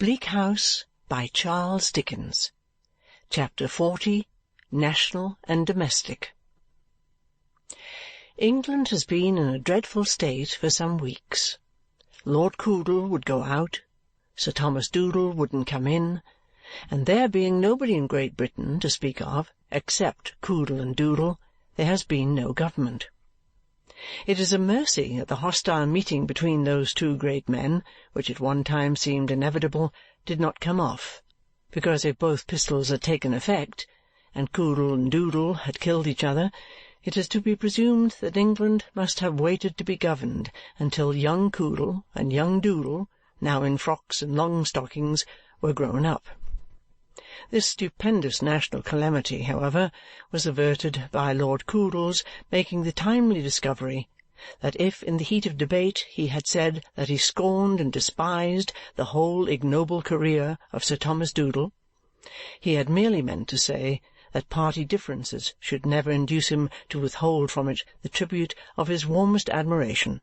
Bleak House by Charles Dickens. Chapter 40. National and Domestic. England has been in a dreadful state for some weeks. Lord Coodle would go out, Sir Thomas Doodle wouldn't come in, and there being nobody in Great Britain to speak of except Coodle and Doodle, there has been no government. It is a mercy that the hostile meeting between those two great men, which at one time seemed inevitable, did not come off, because if both pistols had taken effect, and Coodle and Doodle had killed each other, it is to be presumed that England must have waited to be governed until young Coodle and young Doodle, now in frocks and long stockings, were grown up. This stupendous national calamity, however, was averted by Lord Coodle's making the timely discovery that if in the heat of debate he had said that he scorned and despised the whole ignoble career of Sir Thomas Doodle, he had merely meant to say that party differences should never induce him to withhold from it the tribute of his warmest admiration,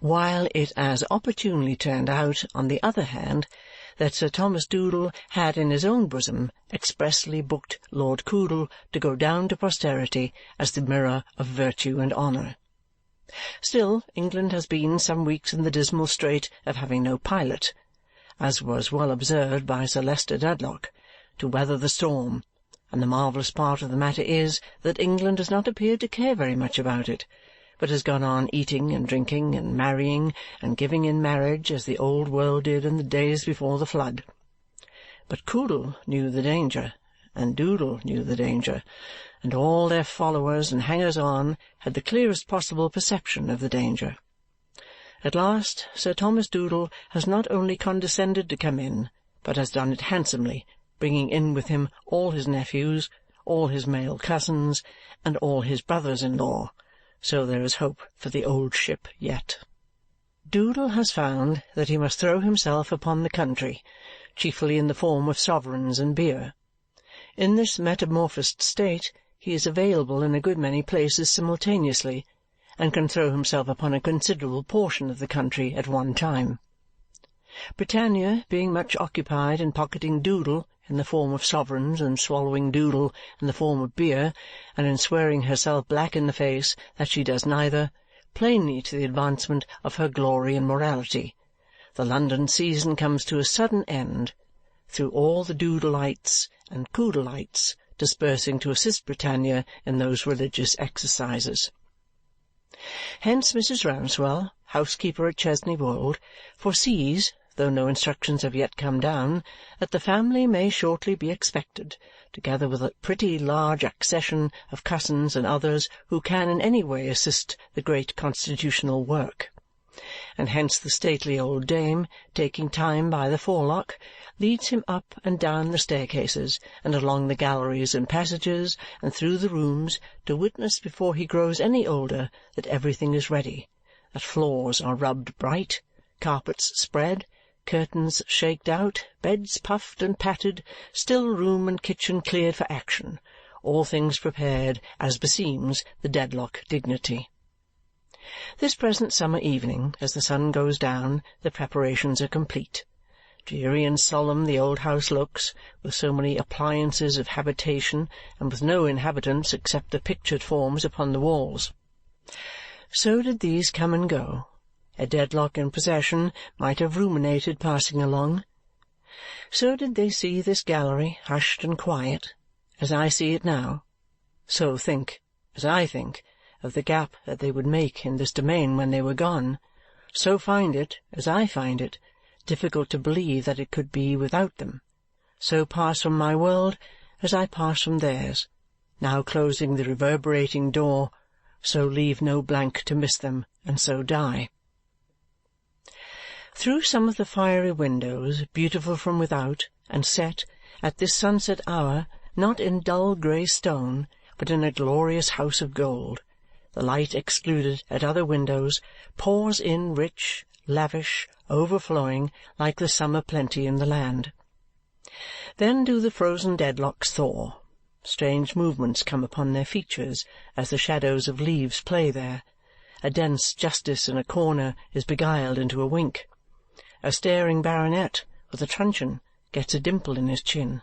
while it as opportunely turned out, on the other hand, that Sir Thomas Doodle had in his own bosom expressly booked Lord Coodle to go down to posterity as the mirror of virtue and honour. Still, England has been some weeks in the dismal strait of having no pilot, as was well observed by Sir Leicester Dedlock, to weather the storm, and the marvellous part of the matter is that England does not appear to care very much about it, but has gone on eating and drinking and marrying and giving in marriage as the old world did in the days before the flood. But Coodle knew the danger, and Doodle knew the danger, and all their followers and hangers-on had the clearest possible perception of the danger. At last Sir Thomas Doodle has not only condescended to come in, but has done it handsomely, bringing in with him all his nephews, all his male cousins, and all his brothers-in-law, so there is hope for the old ship yet. Doodle has found that he must throw himself upon the country, chiefly in the form of sovereigns and beer. In this metamorphosed state he is available in a good many places simultaneously, and can throw himself upon a considerable portion of the country at one time. Britannia being much occupied in pocketing Doodle in the form of sovereigns and swallowing Doodle in the form of beer, and in swearing herself black in the face that she does neither, plainly to the advancement of her glory and morality, the London season comes to a sudden end, through all the Doodleites and Coodleites dispersing to assist Britannia in those religious exercises. Hence Mrs. Rouncewell, housekeeper at Chesney, Wold, foresees, though no instructions have yet come down, that the family may shortly be expected, together with a pretty large accession of cousins and others who can in any way assist the great constitutional work. And hence the stately old dame, taking time by the forelock, leads him up and down the staircases, and along the galleries and passages, and through the rooms, to witness before he grows any older that everything is ready, that floors are rubbed bright, carpets spread, curtains shaked out, beds puffed and patted, still room and kitchen cleared for action, all things prepared as beseems the Dedlock dignity. This present summer evening, as the sun goes down, the preparations are complete. Dreary and solemn the old house looks, with so many appliances of habitation, and with no inhabitants except the pictured forms upon the walls. So did these come and go. A Dedlock in possession might have ruminated passing along. So did they see this gallery hushed and quiet, as I see it now. So think, as I think, of the gap that they would make in this domain when they were gone. So find it, as I find it, difficult to believe that it could be without them. So pass from my world as I pass from theirs, now closing the reverberating door, so leave no blank to miss them, and so die. Through some of the fiery windows, beautiful from without, and set, at this sunset hour, not in dull grey stone, but in a glorious house of gold, the light excluded at other windows, pours in rich, lavish, overflowing, like the summer plenty in the land. Then do the frozen Dedlocks thaw. Strange movements come upon their features as the shadows of leaves play there. A dense justice in a corner is beguiled into a wink. A staring baronet, with a truncheon gets a dimple in his chin.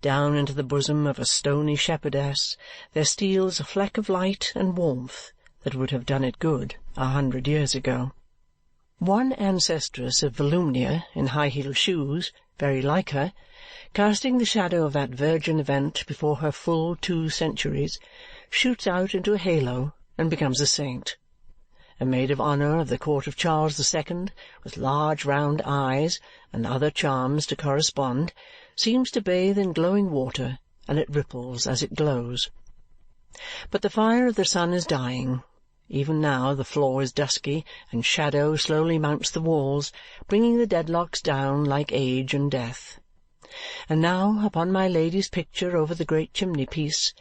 Down into the bosom of a stony shepherdess there steals a fleck of light and warmth that would have done it good 100 years ago. One ancestress of Volumnia, in high-heeled shoes, very like her, casting the shadow of that virgin event before her full 2 centuries, shoots out into a halo and becomes a saint. A maid of honour of the court of Charles II, with large round eyes and other charms to correspond, seems to bathe in glowing water, and it ripples as it glows. But the fire of the sun is dying. Even now the floor is dusky, and shadow slowly mounts the walls, bringing the deadlocks down like age and death. And now, upon my Lady's picture over the great chimney-piece,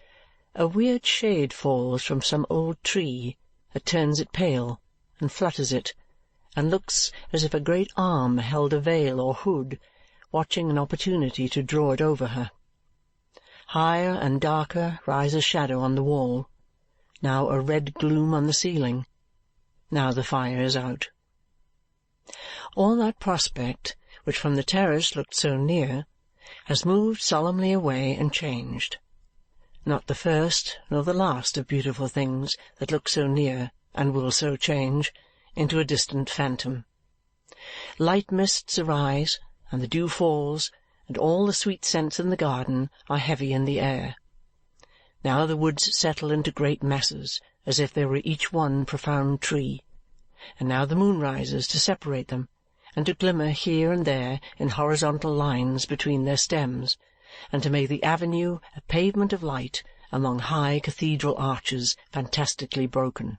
a weird shade falls from some old tree that turns it pale and flutters it, and looks as if a great arm held a veil or hood, watching an opportunity to draw it over her. Higher and darker rises shadow on the wall, now a red gloom on the ceiling, now the fire is out. All that prospect, which from the terrace looked so near, has moved solemnly away and changed. Not the first nor the last of beautiful things that look so near and will so change, into a distant phantom. Light mists arise, and the dew falls, and all the sweet scents in the garden are heavy in the air. Now the woods settle into great masses, as if they were each one profound tree, and now the moon rises to separate them, and to glimmer here and there in horizontal lines between their stems, and to make the avenue a pavement of light among high cathedral arches fantastically broken.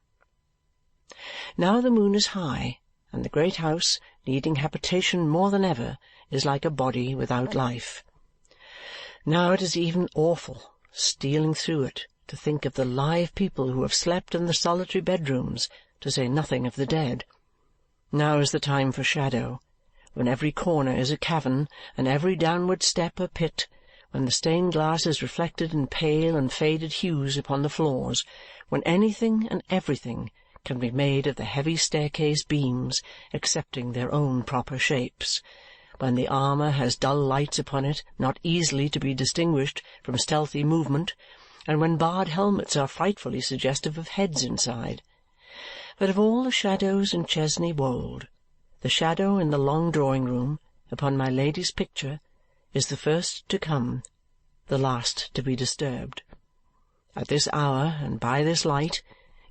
Now the moon is high, and the great house, needing habitation more than ever, is like a body without life. Now it is even awful, stealing through it, to think of the live people who have slept in the solitary bedrooms, to say nothing of the dead. Now is the time for shadow, when every corner is a cavern and every downward step a pit, when the stained glass is reflected in pale and faded hues upon the floors, when anything and everything can be made of the heavy staircase beams, excepting their own proper shapes, when the armour has dull lights upon it not easily to be distinguished from stealthy movement, and when barred helmets are frightfully suggestive of heads inside. But of all the shadows in Chesney Wold, the shadow in the long drawing-room, upon my Lady's picture, is the first to come, the last to be disturbed. At this hour, and by this light,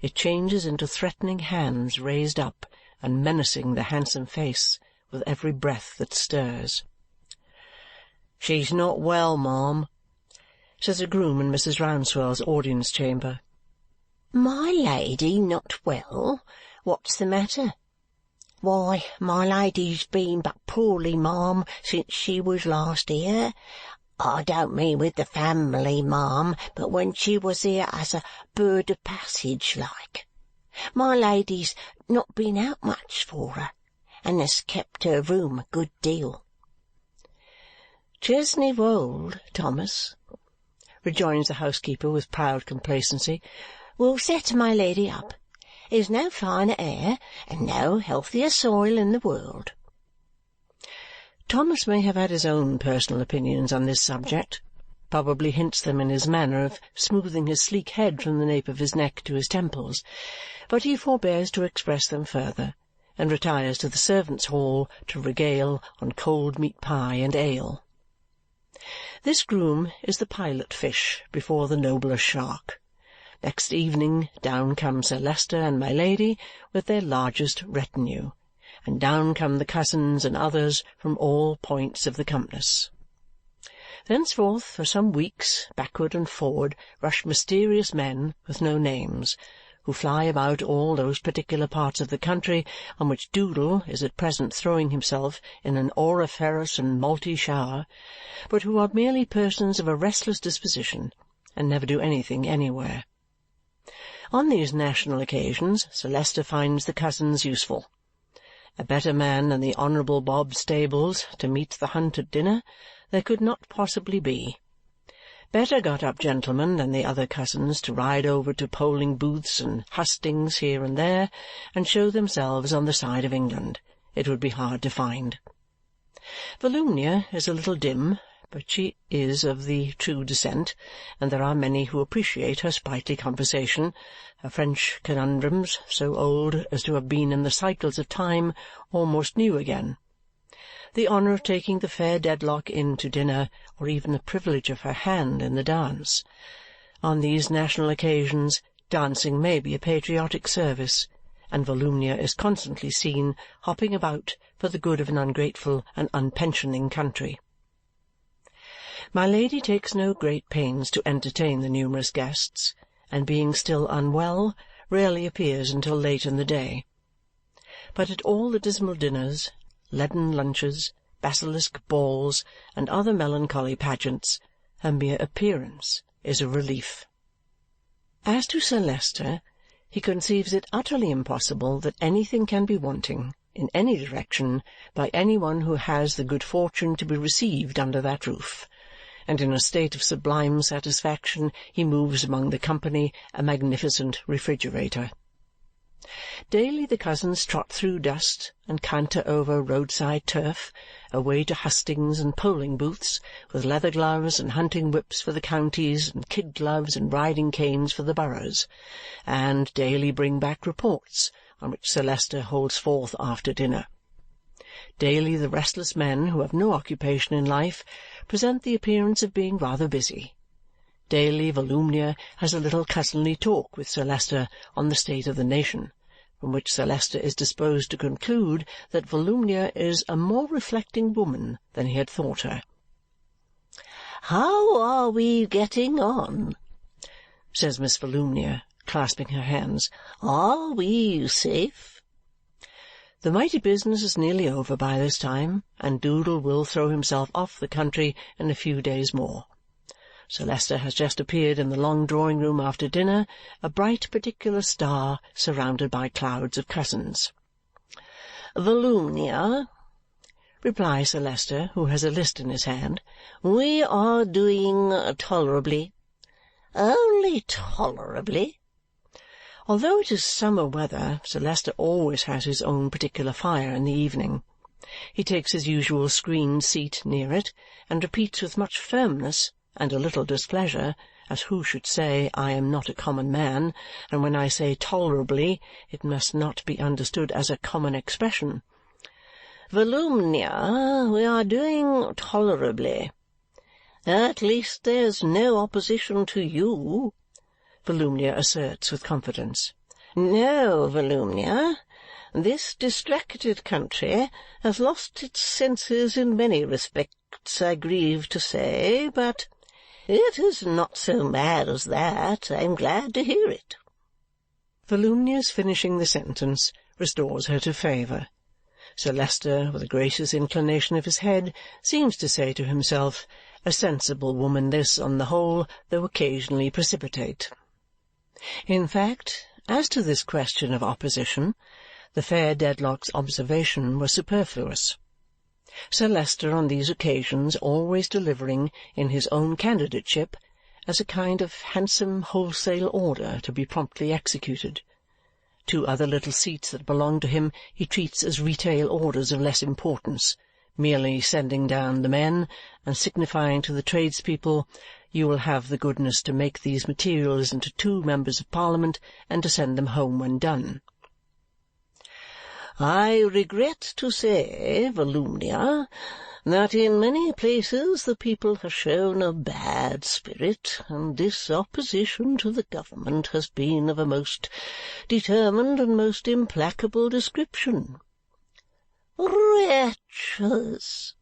it changes into threatening hands raised up and menacing the handsome face with every breath that stirs. "She's not well, ma'am," says a groom in Mrs. Rouncewell's audience-chamber. "My Lady not well? What's the matter?" "Why, my Lady's been but poorly, ma'am, since she was last here. I don't mean with the family, ma'am, but when she was here as a bird of passage like. My Lady's not been out much for her, and has kept her room a good deal." "Chesney Wold, Thomas," rejoins the housekeeper with proud complacency, "will set my Lady up. There's no finer air and no healthier soil in the world." Thomas may have had his own personal opinions on this subject, probably hints them in his manner of smoothing his sleek head from the nape of his neck to his temples, but he forbears to express them further, and retires to the servants' hall to regale on cold meat-pie and ale. This groom is the pilot-fish before the nobler shark. Next evening down come Sir Leicester and my Lady with their largest retinue, and down come the cousins and others from all points of the compass. Thenceforth, for some weeks, backward and forward rush mysterious men with no names, who fly about all those particular parts of the country on which Doodle is at present throwing himself in an auriferous and malty shower, but who are merely persons of a restless disposition and never do anything anywhere. On these national occasions Sir Leicester finds the cousins useful. A better man than the Honourable Bob Stables to meet the hunt at dinner there could not possibly be. Better got-up gentlemen than the other cousins to ride over to polling booths and hustings here and there and show themselves on the side of England, it would be hard to find. Volumnia is a little dim, but she is of the true descent, and there are many who appreciate her sprightly conversation, her French conundrums, so old as to have been in the cycles of time almost new again, the honour of taking the fair Dedlock in to dinner, or even the privilege of her hand in the dance. On these national occasions dancing may be a patriotic service, and Volumnia is constantly seen hopping about for the good of an ungrateful and unpensioning country. My Lady takes no great pains to entertain the numerous guests, and being still unwell, rarely appears until late in the day. But at all the dismal dinners, leaden lunches, basilisk balls, and other melancholy pageants, her mere appearance is a relief. As to Sir Leicester, he conceives it utterly impossible that anything can be wanting, in any direction, by any one who has the good fortune to be received under that roof, and in a state of sublime satisfaction he moves among the company a magnificent refrigerator. Daily the cousins trot through dust and canter over roadside turf, away to hustings and polling booths, with leather gloves and hunting whips for the counties, and kid gloves and riding canes for the boroughs, and daily bring back reports, on which Sir Leicester holds forth after dinner. Daily the restless men, who have no occupation in life, present the appearance of being rather busy. Daily Volumnia has a little cousinly talk with Sir Leicester on the state of the nation, from which Sir Leicester is disposed to conclude that Volumnia is a more reflecting woman than he had thought her. "How are we getting on?" says Miss Volumnia, clasping her hands. "Are we safe?" The mighty business is nearly over by this time, and Doodle will throw himself off the country in a few days more. Sir Leicester has just appeared in the long drawing-room after dinner, a bright particular star surrounded by clouds of cousins. "Volumnia," replies Sir Leicester, who has a list in his hand, "we are doing tolerably." "Only tolerably?" Although it is summer weather, Sir Leicester always has his own particular fire in the evening. He takes his usual screened seat near it, and repeats with much firmness and a little displeasure, as who should say, I am not a common man, and when I say tolerably, it must not be understood as a common expression. "Volumnia, we are doing tolerably. At least there's no opposition to you," Volumnia asserts with confidence. "No, Volumnia, this distracted country has lost its senses in many respects, I grieve to say, but it is not so bad as that. I am glad to hear it." Volumnia's finishing the sentence restores her to favour. Sir Leicester, with a gracious inclination of his head, seems to say to himself, "A sensible woman this, on the whole, though occasionally precipitate." In fact, as to this question of opposition, the fair Dedlock's observation was superfluous. Sir Leicester on these occasions always delivering, in his own candidateship, as a kind of handsome wholesale order to be promptly executed. 2 other little seats that belong to him he treats as retail orders of less importance, merely sending down the men and signifying to the tradespeople, "You will have the goodness to make these materials into 2 members of Parliament and to send them home when done." "I regret to say, Volumnia, that in many places the people have shown a bad spirit, and this opposition to the government has been of a most determined and most implacable description." "Wretches!"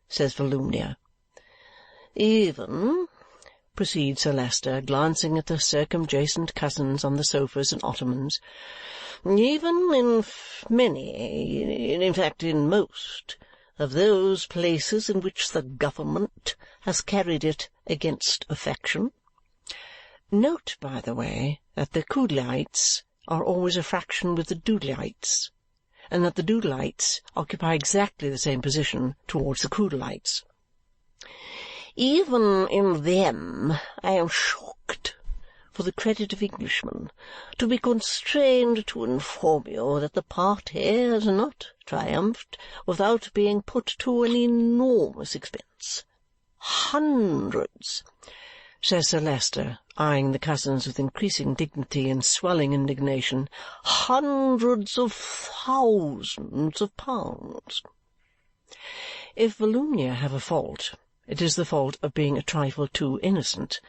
says Volumnia. "Even," proceeds Sir Leicester, glancing at the circumjacent cousins on the sofas and ottomans, "even in many, in fact in most, of those places in which the government has carried it against affection." Note, by the way, that the Coodleites are always a fraction with the Doodleites, and that the Doodleites occupy exactly the same position towards the Coodleites. "Even in them I am shocked for the credit of Englishmen, to be constrained to inform you that the party has not triumphed without being put to an enormous expense. Hundreds," says Sir Leicester, eyeing the cousins with increasing dignity and swelling indignation, "hundreds of thousands of pounds." If Volumnia have a fault, it is the fault of being a trifle too innocent,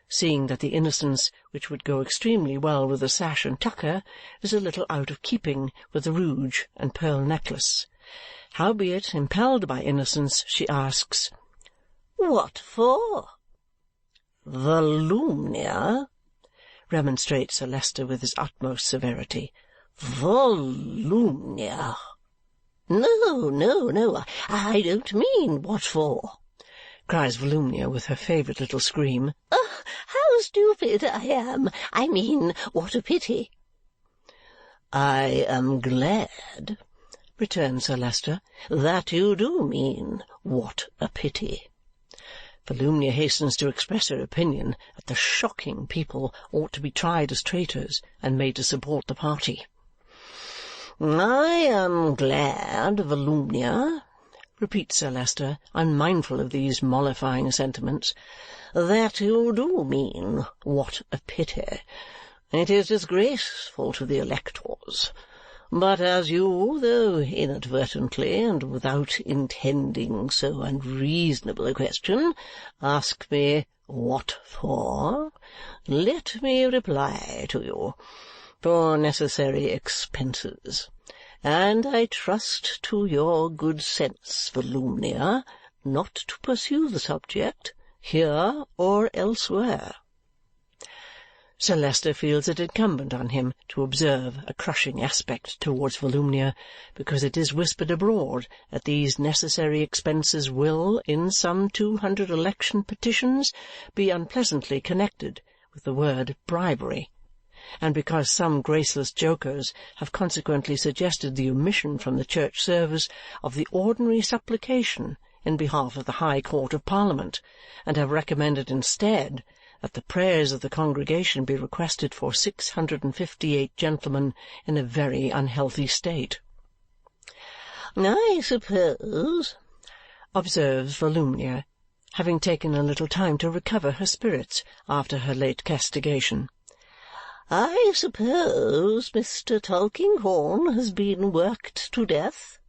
seeing that the innocence which would go extremely well with a sash and tucker is a little out of keeping with the rouge and pearl necklace. Howbeit, impelled by innocence, she asks, "What for?" "Volumnia," remonstrates Sir Leicester with his utmost severity. "Volumnia." No, I don't mean what for," cries Volumnia with her favourite little scream. How stupid I am! I mean, what a pity." "I am glad," returns Sir Leicester, "that you do mean what a pity." Volumnia hastens to express her opinion that the shocking people ought to be tried as traitors and made to support the party. "I am glad, Volumnia," repeats Sir Leicester, unmindful of these mollifying sentiments, "that you do mean what a pity. It is disgraceful to the electors. But as you, though inadvertently and without intending so unreasonable a question, ask me what for, let me reply to you. For necessary expenses. And I trust to your good sense, Volumnia, not to pursue the subject, here or elsewhere." Sir Leicester feels it incumbent on him to observe a crushing aspect towards Volumnia, because it is whispered abroad that these necessary expenses will, in some 200 election petitions, be unpleasantly connected with the word bribery, and because some graceless jokers have consequently suggested the omission from the church service of the ordinary supplication in behalf of the High Court of Parliament, and have recommended instead that the prayers of the congregation be requested for 658 gentlemen in a very unhealthy state. "I suppose," observes Volumnia, having taken a little time to recover her spirits after her late castigation, "I suppose Mr. Tulkinghorn has been worked to death?"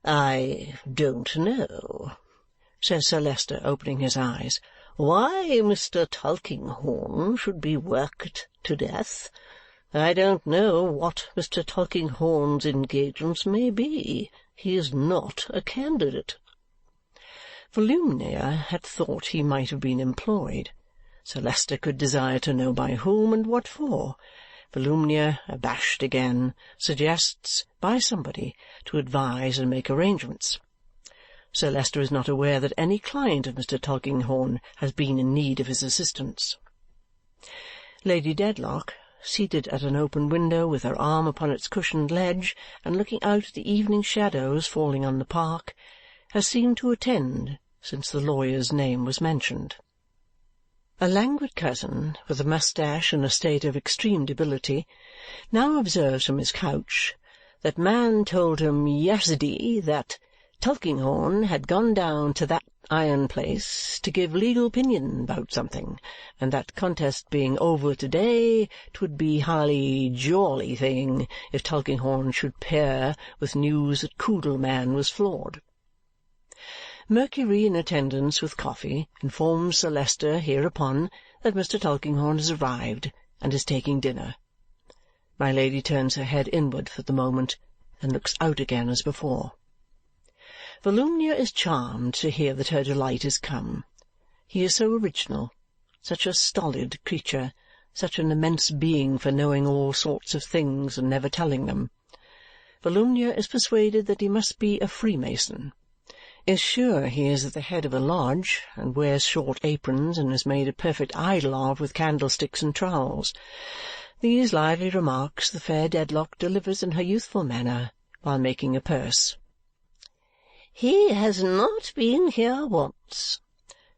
"I don't know," says Sir Leicester, opening his eyes, "why Mr. Tulkinghorn should be worked to death. I don't know what Mr. Tulkinghorn's engagements may be. He is not a candidate." Volumnia had thought he might have been employed. Sir Leicester could desire to know by whom and what for. Volumnia, abashed again, suggests, by somebody, to advise and make arrangements. Sir Leicester is not aware that any client of Mr. Tulkinghorn has been in need of his assistance. Lady Dedlock, seated at an open window with her arm upon its cushioned ledge and looking out at the evening shadows falling on the park, has seemed to attend since the lawyer's name was mentioned. A languid cousin, with a moustache in a state of extreme debility, now observes from his couch that man told him yes'day that Tulkinghorn had gone down to that iron place to give legal opinion about something, and that contest being over to-day, 'twould be highly jolly thing if Tulkinghorn should pair with news that Coodle-man was floored. Mercury in attendance with coffee informs Sir Leicester hereupon that Mr. Tulkinghorn has arrived and is taking dinner. My Lady turns her head inward for the moment, and looks out again as before. Volumnia is charmed to hear that her delight is come. He is so original, such a stolid creature, such an immense being for knowing all sorts of things and never telling them. Volumnia is persuaded that he must be a Freemason, is sure he is at the head of a lodge, and wears short aprons, and is made a perfect idol of with candlesticks and trowels. These lively remarks the fair Dedlock delivers in her youthful manner while making a purse. "He has not been here once,"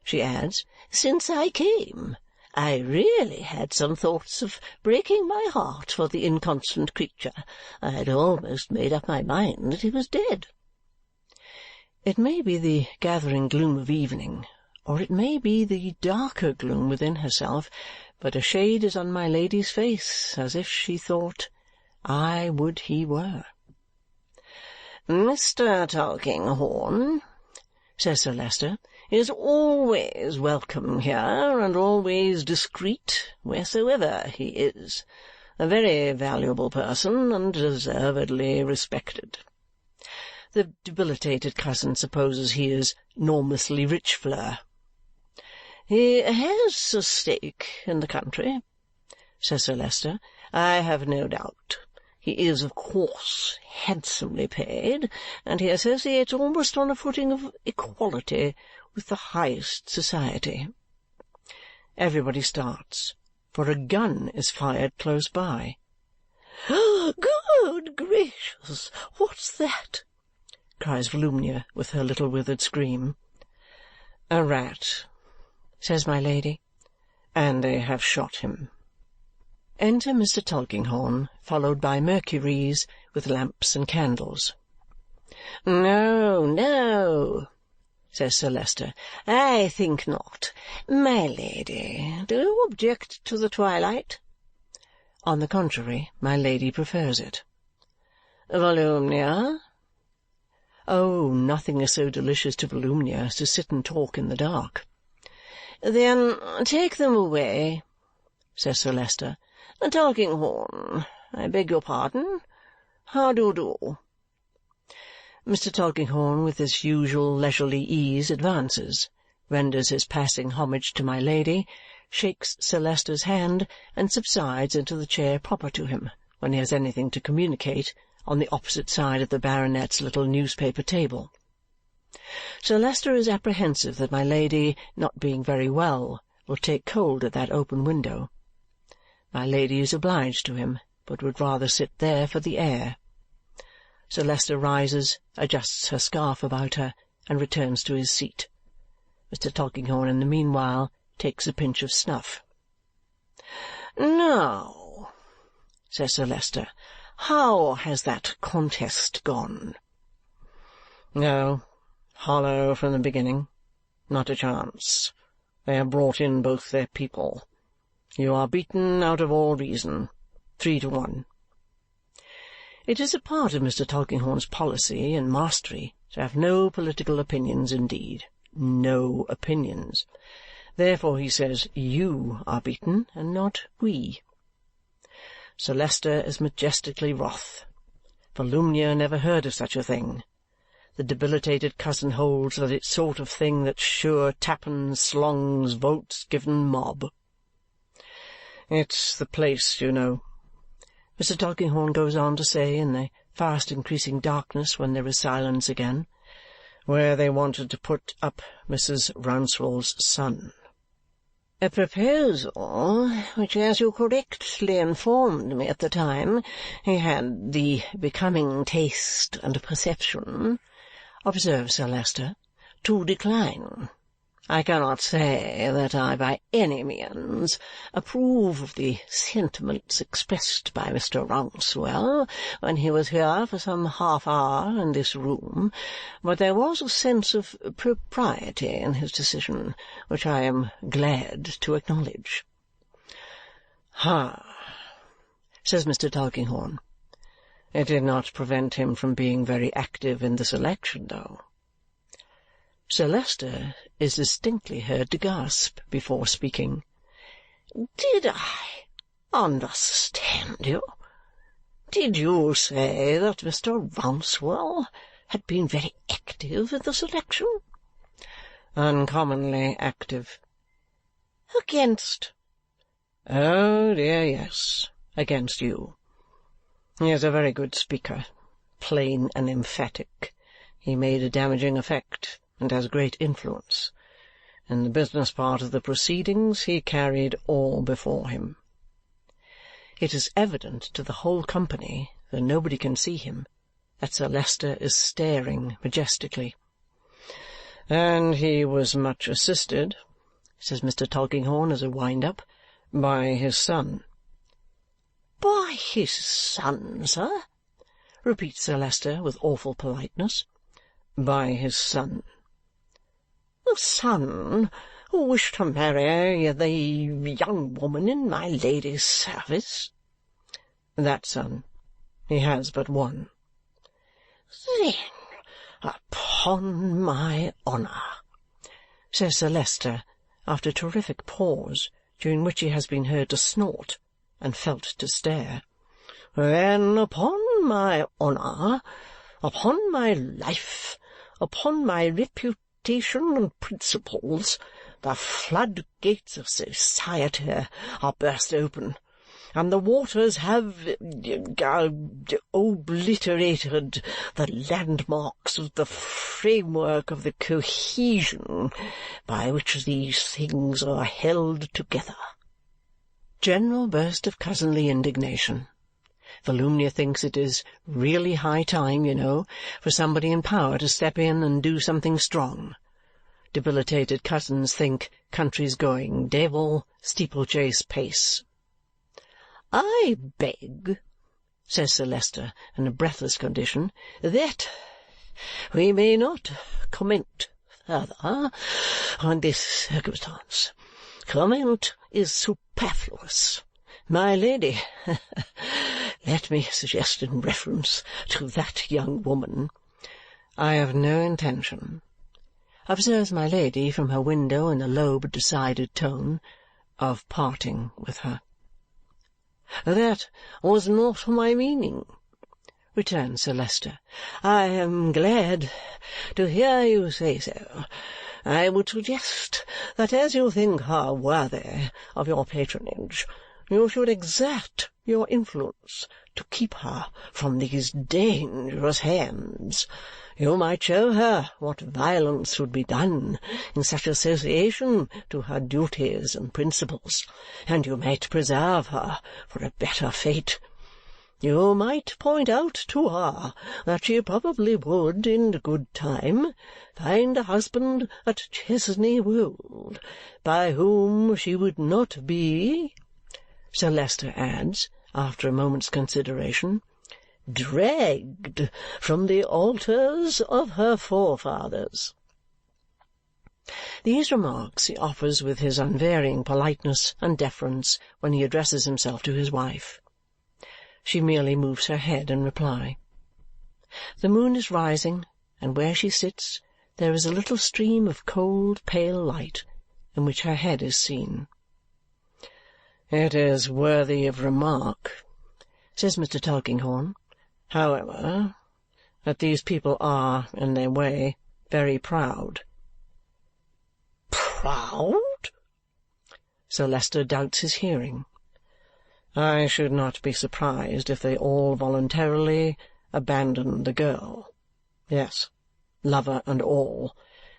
she adds, "since I came, I really had some thoughts of breaking my heart for the inconstant creature. I had almost made up my mind that he was dead." It may be the gathering gloom of evening, or it may be the darker gloom within herself, but a shade is on my Lady's face, as if she thought, "I would he were." "Mr. Tulkinghorn," says Sir Leicester, "is always welcome here, and always discreet wheresoever he is. A very valuable person, and deservedly respected." The debilitated cousin supposes he is enormously rich, Fleur. "He has a stake in the country," says Sir Leicester, "I have no doubt. He is, of course, handsomely paid, and he associates almost on a footing of equality with the highest society." Everybody starts, for a gun is fired close by. "Good gracious! What's that?" cries Volumnia with her little withered scream. "A rat," says my Lady, "and they have shot him." Enter Mr. Tulkinghorn, followed by Mercuries with lamps and candles. "No, no," says Sir Leicester, "I think not. My Lady, do you object to the twilight?" On the contrary, my Lady prefers it. "Volumnia?" Oh, nothing is so delicious to Volumnia as to sit and talk in the dark. "Then take them away," says Sir Leicester. "Tulkinghorn, I beg your pardon. How do you do?" Mr. Tulkinghorn, with his usual leisurely ease, advances, renders his passing homage to my Lady, shakes Sir Leicester's hand, and subsides into the chair proper to him when he has anything to communicate, on the opposite side of the baronet's little newspaper table. Sir Leicester is apprehensive that my Lady, not being very well, will take cold at that open window. My Lady is obliged to him, but would rather sit there for the air. Sir Leicester rises, adjusts her scarf about her, and returns to his seat. Mr. Tulkinghorn in the meanwhile takes a pinch of snuff. "Now," says Sir Leicester, "how has that contest gone?" "Oh, hollow from the beginning. Not a chance. They have brought in both their people. You are beaten out of all reason. 3-1. It is a part of Mr. Tulkinghorn's policy and mastery to have no political opinions indeed. No opinions. Therefore he says, "You are beaten," and not "we." Sir Leicester is majestically wroth. Volumnia never heard of such a thing. The debilitated cousin holds that it's sort of thing that's sure tappens, slongs, votes given mob. "It's the place, you know," Mr. Tulkinghorn goes on to say in the fast increasing darkness when there is silence again, "where they wanted to put up Mrs. Rouncewell's son." "A proposal which, as you correctly informed me at the time, he had the becoming taste and perception," observes Sir Leicester, "to decline. I cannot say that I by any means approve of the sentiments expressed by Mr. Rouncewell when he was here for some half-hour in this room, but there was a sense of propriety in his decision which I am glad to acknowledge." "Ha!" says Mr. Tulkinghorn. "It did not prevent him from being very active in this election, though." Sir Leicester is distinctly heard to gasp before speaking. "Did I understand you? Did you say that Mr. Rouncewell had been very active in this election?" "Uncommonly active." "Against?" "Oh, dear, yes, against you. He is a very good speaker, plain and emphatic. He made a damaging effect, and has great influence. In the business part of the proceedings he carried all before him." It is evident to the whole company, though nobody can see him, that Sir Leicester is staring majestically. "And he was much assisted," says Mr. Tulkinghorn as a wind-up. "By his son." "By his son, sir?" repeats Sir Leicester with awful politeness. "By his son." "The son who wished to marry the young woman in my Lady's service?" "That son. He has but one." "Then, upon my honour," says Sir Leicester after a terrific pause, during which he has been heard to snort and felt to stare, "then, upon my honour, upon my life, upon my reputation and principles, the floodgates of society are burst open, and the waters have obliterated the landmarks of the framework of the cohesion by which these things are held together." General burst of cousinly indignation. Volumnia thinks it is really high time, you know, for somebody in power to step in and do something strong. Debilitated cousins think country's going devil steeplechase pace. "I beg," says Sir Leicester in a breathless condition, "that we may not comment further on this circumstance. Comment is superfluous. My Lady, let me suggest in reference to that young woman—" "I have no intention," observes my Lady from her window in a low but decided tone, "of parting with her." "That was not my meaning," returns Sir Leicester. "I am glad to hear you say so. I would suggest that as you think her worthy of your patronage, you should exert your influence to keep her from these dangerous hands. You might show her what violence would be done in such association to her duties and principles, and you might preserve her for a better fate. You might point out to her that she probably would, in good time, find a husband at Chesney, Wold, by whom she would not be," Sir Leicester adds, after a moment's consideration, "dragged from the altars of her forefathers." These remarks he offers with his unvarying politeness and deference when he addresses himself to his wife. She merely moves her head in reply. The moon is rising, and where she sits there is a little stream of cold pale light in which her head is seen. "It is worthy of remark," says Mr. Tulkinghorn, "however, that these people are, in their way, very proud." "Proud?" Sir Leicester doubts his hearing. "I should not be surprised if they all voluntarily abandoned the girl. Yes, lover and all,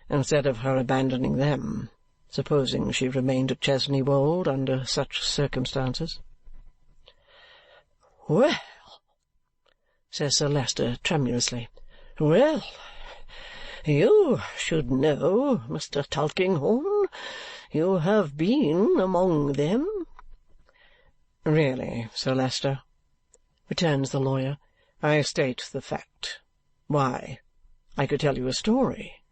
instead of her abandoning them, supposing she remained at Chesney Wold under such circumstances." "Well," says Sir Leicester tremulously, "well, you should know, Mr. Tulkinghorn. You have been among them." "Really, Sir Leicester," returns the lawyer, "I state the fact. Why, I could tell you a story,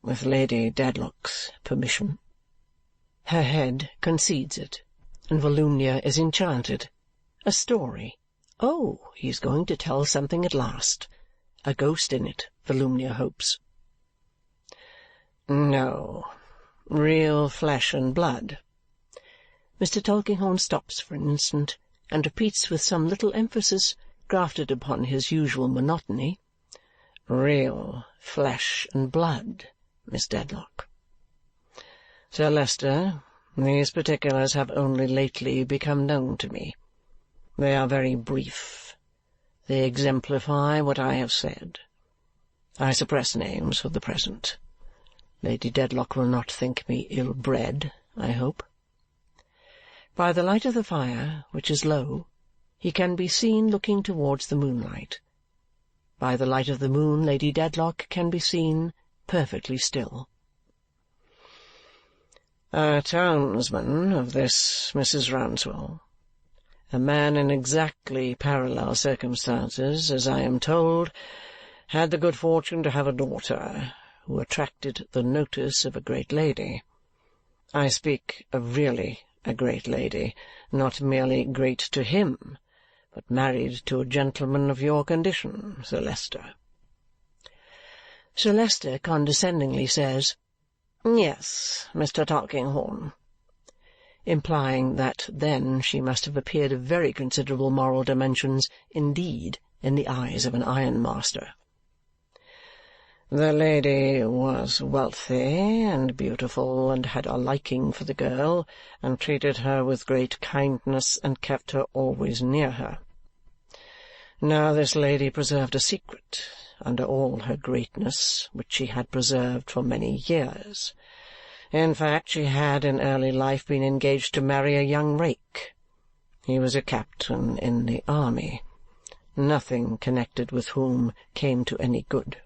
with Lady Dedlock's permission." Her head concedes it, and Volumnia is enchanted. A story. Oh, he is going to tell something at last. A ghost in it, Volumnia hopes. "No. Real flesh and blood." Mr. Tulkinghorn stops for an instant and repeats with some little emphasis grafted upon his usual monotony, "Real flesh and blood, Miss Dedlock. Sir Leicester, these particulars have only lately become known to me. They are very brief. They exemplify what I have said. I suppress names for the present. Lady Dedlock will not think me ill-bred, I hope." By the light of the fire, which is low, he can be seen looking towards the moonlight. By the light of the moon Lady Dedlock can be seen perfectly still. A townsman of this Mrs. Rouncewell, a man in exactly parallel circumstances, as I am told, had the good fortune to have a daughter who attracted the notice of a great lady. I speak of really a great lady, not merely great to him, but married to a gentleman of your condition, Sir Leicester." Sir Leicester condescendingly says, "Yes, Mr. Tulkinghorn," implying that then she must have appeared of very considerable moral dimensions indeed in the eyes of an ironmaster. "The lady was wealthy and beautiful, and had a liking for the girl, and treated her with great kindness, and kept her always near her. Now this lady preserved a secret, under all her greatness, which she had preserved for many years. In fact, she had in early life been engaged to marry a young rake. He was a captain in the army, nothing connected with whom came to any good.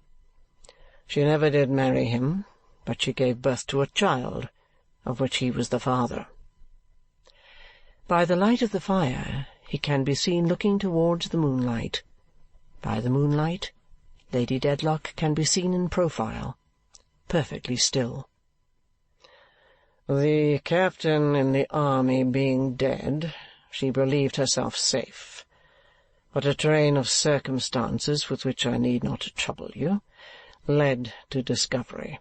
She never did marry him, but she gave birth to a child, of which he was the father." By the light of the fire he can be seen looking towards the moonlight. By the moonlight Lady Dedlock can be seen in profile, perfectly still. "The captain in the army being dead, she believed herself safe. But a train of circumstances with which I need not trouble you led to discovery.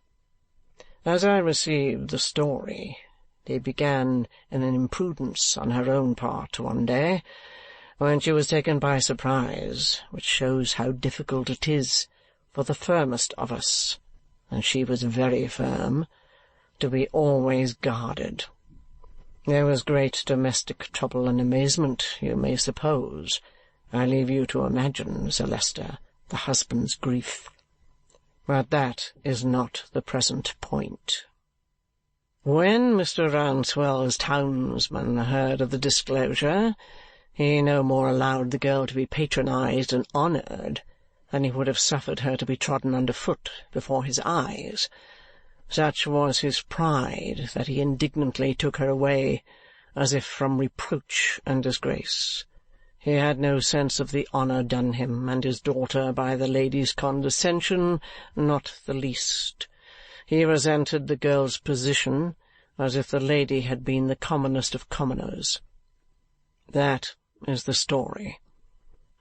As I received the story, they began in an imprudence on her own part one day, when she was taken by surprise, which shows how difficult it is for the firmest of us, and she was very firm, to be always guarded. There was great domestic trouble and amazement, you may suppose. I leave you to imagine, Sir Leicester, the husband's grief. But that is not the present point. When Mr. Rouncewell's townsman heard of the disclosure, he no more allowed the girl to be patronized and honoured than he would have suffered her to be trodden under foot before his eyes. Such was his pride that he indignantly took her away, as if from reproach and disgrace. He had no sense of the honour done him and his daughter by the lady's condescension, not the least. He resented the girl's position, as if the lady had been the commonest of commoners. That is the story.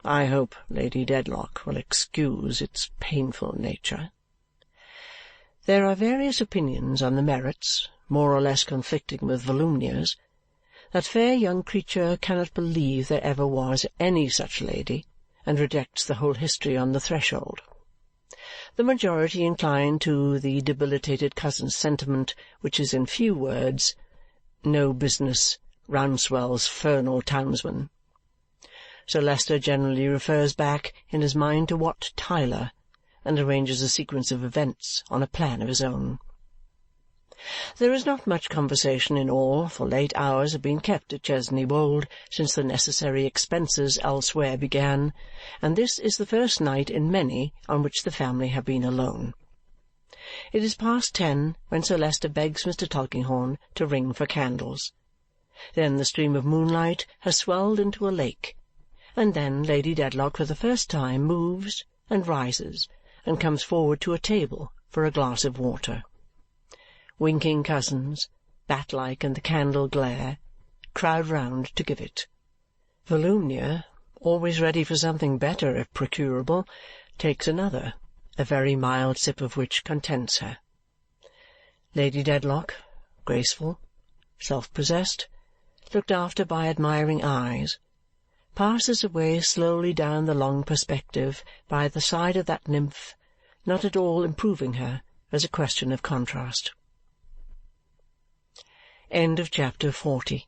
I hope Lady Dedlock will excuse its painful nature." There are various opinions on the merits, more or less conflicting with Volumnia's. That fair young creature cannot believe there ever was any such lady, and rejects the whole history on the threshold. The majority incline to the debilitated cousin's sentiment, which is in few words, "No business Rouncewell's fernal townsman." Sir Leicester generally refers back in his mind to Wat Tyler, and arranges a sequence of events on a plan of his own. There is not much conversation in all, for late hours have been kept at Chesney Wold since the necessary expenses elsewhere began, and this is the first night in many on which the family have been alone. It is past 10 when Sir Leicester begs Mr. Tulkinghorn to ring for candles. Then the stream of moonlight has swelled into a lake, and then Lady Dedlock for the first time moves and rises and comes forward to a table for a glass of water. Winking cousins, bat-like in the candle glare, crowd round to give it. Volumnia, always ready for something better if procurable, takes another, a very mild sip of which contents her. Lady Dedlock, graceful, self-possessed, looked after by admiring eyes, passes away slowly down the long perspective by the side of that nymph, not at all improving her as a question of contrast. End of chapter 40.